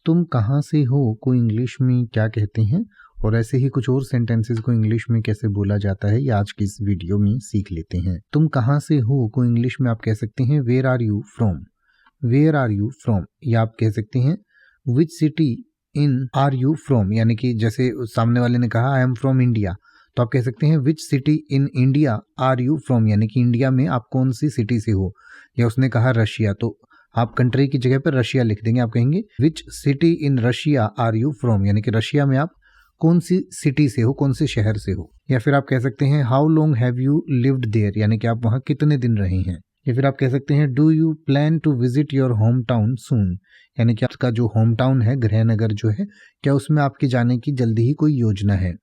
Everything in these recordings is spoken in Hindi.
तुम कहाँ से हो को इंग्लिश में क्या कहते हैं और ऐसे ही कुछ और सेंटेंसेस को इंग्लिश में कैसे बोला जाता है, ये आज की इस वीडियो में सीख लेते हैं। तुम कहाँ से हो को इंग्लिश में आप कह सकते हैं where are you from. Where are you from, या आप कह सकते हैं which city in are you from, यानी कि जैसे सामने वाले ने कहा आई एम फ्रॉम इंडिया, तो आप कह सकते हैं which city in India are you from, यानी कि इंडिया में आप कौन सी सिटी से हो। या उसने कहा रशिया, तो आप कंट्री की जगह पर रशिया लिख देंगे। आप कहेंगे which city in Russia are you from, यानी कि रशिया में आप कौन सी सिटी से हो, कौन से शहर से हो। या फिर आप कह सकते हैं how long have you lived there, यानी कि आप वहाँ कितने दिन रहे हैं। या फिर आप कह सकते हैं do you plan to visit your home town soon, यानी कि आपका जो होम टाउन है, गृहनगर जो है, क्या उसमें आपके जाने की जल्दी ही कोई योजना है।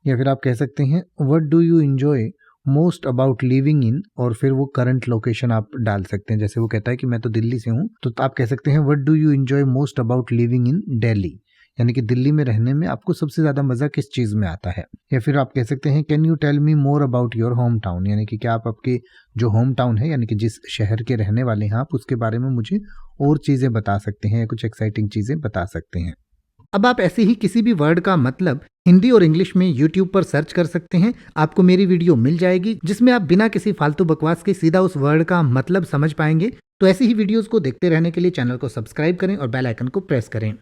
या फिर आप कह सकते हैं what do you enjoy most about living in, और फिर वो करंट लोकेशन आप डाल सकते हैं। जैसे वो कहता है कि मैं तो दिल्ली से हूँ, तो आप कह सकते हैं what do you enjoy most about living in Delhi, यानी कि दिल्ली में रहने में आपको सबसे ज्यादा मजा किस चीज में आता है। या फिर आप कह सकते हैं can you tell me more about your home town, यानी कि क्या आप आपके जो होम टाउन है, यानी कि जिस शहर के रहने वाले हैं आप, उसके बारे में मुझे और चीजें बता सकते हैं, कुछ एक्साइटिंग चीजें बता सकते हैं। अब आप ऐसे ही किसी भी वर्ड का मतलब हिंदी और इंग्लिश में YouTube पर सर्च कर सकते हैं। आपको मेरी वीडियो मिल जाएगी जिसमें आप बिना किसी फालतू बकवास के सीधा उस वर्ड का मतलब समझ पाएंगे। तो ऐसी ही वीडियोस को देखते रहने के लिए चैनल को सब्सक्राइब करें और बेल आइकन को प्रेस करें।